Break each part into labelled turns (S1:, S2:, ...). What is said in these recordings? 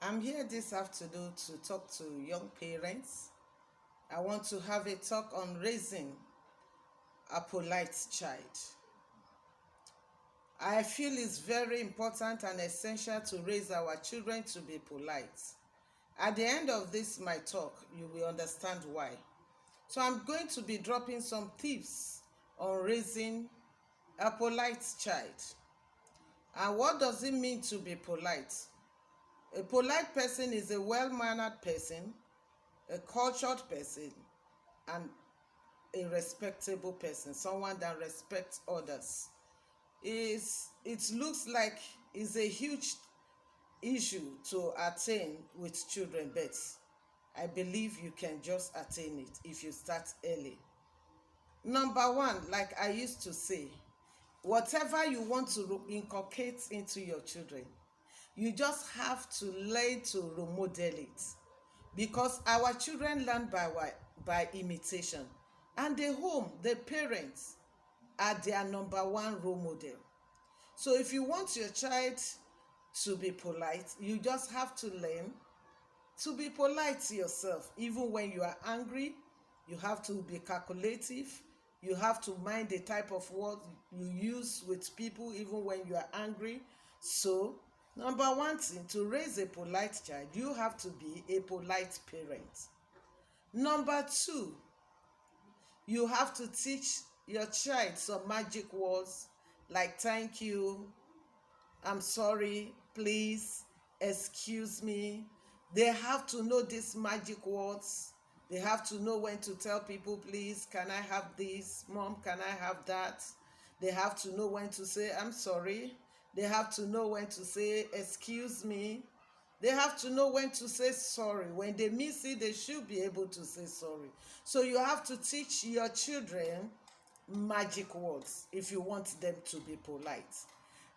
S1: I'm here this afternoon to talk to young parents. I want to have a talk on raising a polite child. I feel it's very important and essential to raise our children to be polite. At the end of this, my talk, you will understand why. So I'm going to be dropping some tips on raising a polite child. And what does it mean to be polite? A polite person is a well-mannered person, a cultured person, and a respectable person, someone that respects others. It looks like it's a huge issue to attain with children, but I believe you can just attain it if you start early. Number one, like I used to say, whatever you want to inculcate into your children, you just have to learn to remodel it, because our children learn by imitation, and the home, the parents are their number one role model. So if you want your child to be polite, you just have to learn to be polite to yourself. Even when you are angry, you have to be calculative. You have to mind the type of word you use with people even when you are angry. So number one thing, to raise a polite child, you have to be a polite parent. Number two, you have to teach your child some magic words like thank you, I'm sorry, please, excuse me. They have to know these magic words. They have to know when to tell people, please, can I have this? Mom, can I have that? They have to know when to say, I'm sorry. They have to know when to say, excuse me. They have to know when to say sorry. When they miss it, they should be able to say sorry. So you have to teach your children magic words if you want them to be polite.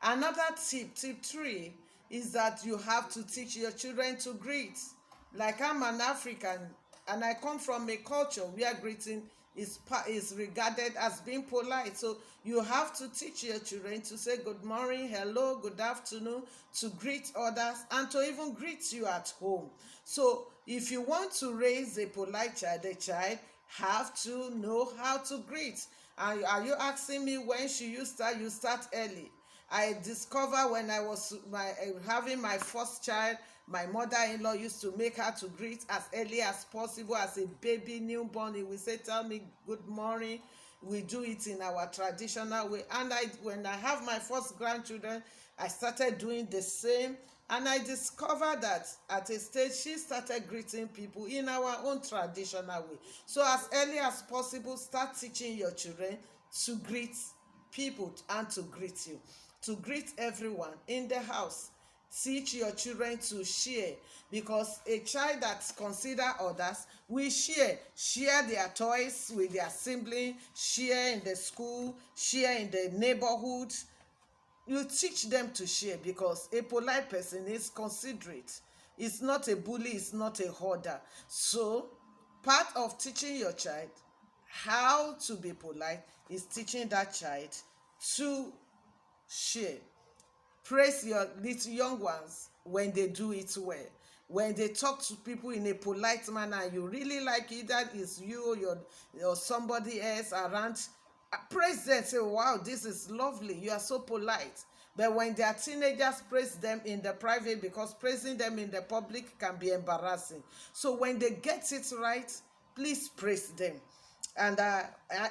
S1: Another tip three, is that you have to teach your children to greet. Like I'm an African and I come from a culture where greeting is regarded as being polite. So you have to teach your children to say good morning, hello, good afternoon, to greet others and to even greet you at home. So if you want to raise a polite child, the child have to know how to greet. And are you asking me when should you start? You start early. I discovered when I was having my first child, my mother-in-law used to make her to greet as early as possible. As a baby newborn, he will say, tell me good morning. We do it in our traditional way. And when I have my first grandchildren, I started doing the same. And I discovered that at a stage, she started greeting people in our own traditional way. So as early as possible, start teaching your children to greet people and to greet you, to greet everyone in the house. Teach your children to share, because a child that consider others will share their toys with their siblings, share in the school, share in the neighborhood. You teach them to share, because a polite person is considerate. It's not a bully, it's not a hoarder. So part of teaching your child how to be polite is teaching that child to share. Praise your little young ones when they do it well. When they talk to people in a polite manner, you really like it, that is you or somebody else around, praise them, say, wow, this is lovely, you are so polite. But when they are teenagers, praise them in the private, because praising them in the public can be embarrassing. So when they get it right, please praise them. And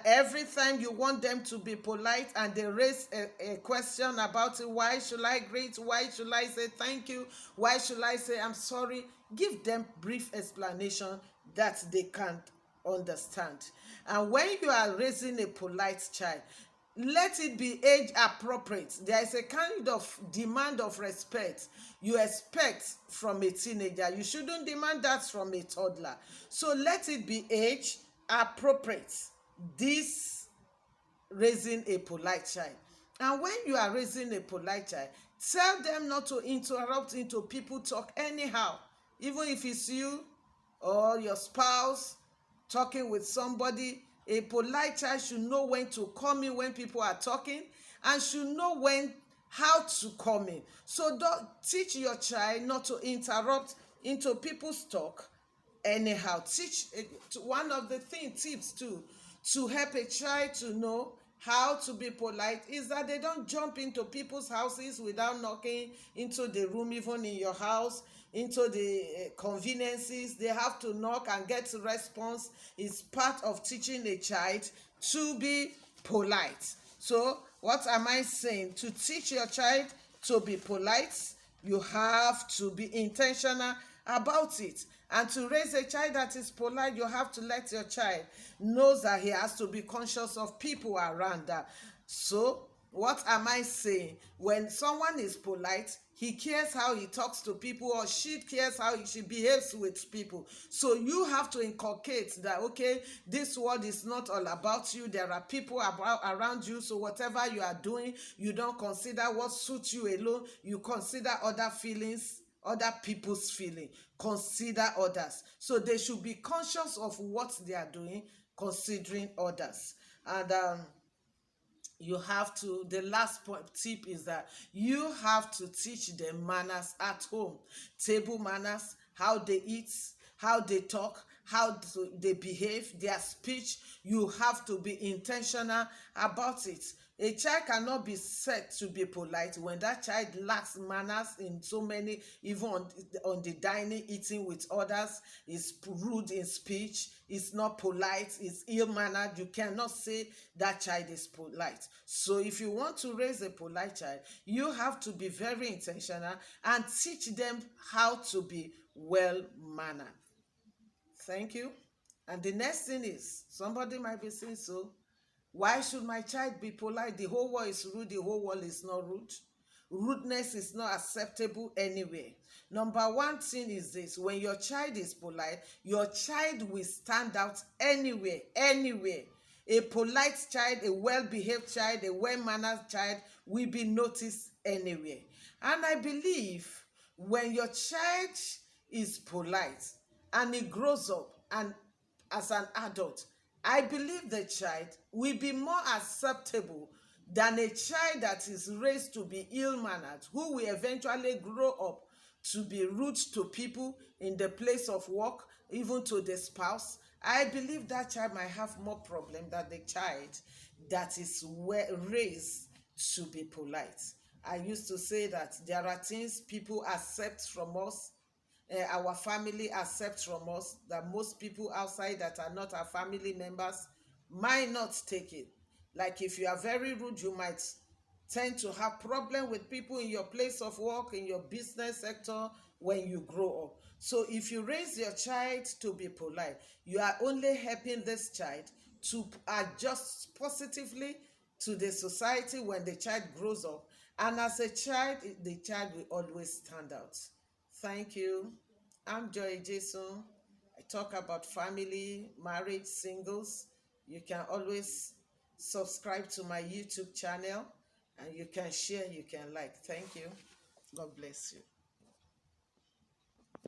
S1: every time you want them to be polite and they raise a question about it, why should I greet? Why should I say thank you? Why should I say I'm sorry? Give them brief explanation that they can understand. And when you are raising a polite child, let it be age appropriate. There is a kind of demand of respect you expect from a teenager. You shouldn't demand that from a toddler. So let it be age appropriate, this raising a polite child. And when you are raising a polite child, tell them not to interrupt into people talk anyhow, even if it's you or your spouse talking with somebody. A polite child should know when to come in when people are talking, and should know when how to come in. So don't teach your child not to interrupt into people's talk anyhow. Teach one of the tips too, to help a child to know how to be polite, is that they don't jump into people's houses without knocking into the room, even in your house, into the conveniences. They have to knock and get a response. It's part of teaching a child to be polite. So what am I saying? To teach your child to be polite, you have to be intentional about it. And to raise a child that is polite, you have to let your child knows that he has to be conscious of people around that. So what am I saying? When someone is polite, he cares how he talks to people, or she cares how she behaves with people. So you have to inculcate that, okay, this world is not all about you. There are people around you. So whatever you are doing, you don't consider what suits you alone. You consider other feelings, other people's feeling. Consider others. So they should be conscious of what they are doing, considering others. And you have to, the last tip is that you have to teach them manners at home. Table manners, how they eat, how they talk, how they behave, their speech. You have to be intentional about it. A child cannot be said to be polite when that child lacks manners in so many, even on the dining, eating with others, is rude in speech, is not polite, is ill-mannered. You cannot say that child is polite. So if you want to raise a polite child, you have to be very intentional and teach them how to be well-mannered. Thank you. And the next thing is, somebody might be saying, so why should my child be polite? The whole world is rude. The whole world is not rude. Rudeness is not acceptable anywhere. Number one thing is this: when your child is polite, your child will stand out anywhere, anywhere. A polite child, a well-behaved child, a well-mannered child will be noticed anywhere. And I believe when your child is polite and he grows up and as an adult, I believe the child will be more acceptable than a child that is raised to be ill-mannered, who will eventually grow up to be rude to people in the place of work, even to the spouse. I believe that child might have more problem than the child that is raised to be polite. I used to say that there are things people accept from us, our family accepts from us, that most people outside that are not our family members might not take it. Like if you are very rude, you might tend to have problem with people in your place of work, in your business sector when you grow up. So if you raise your child to be polite, you are only helping this child to adjust positively to the society when the child grows up. And as a child, the child will always stand out. Thank you. I'm Joy Jason. I talk about family, marriage, singles. You can always subscribe to my YouTube channel, and you can share, you can like. Thank you. God bless you.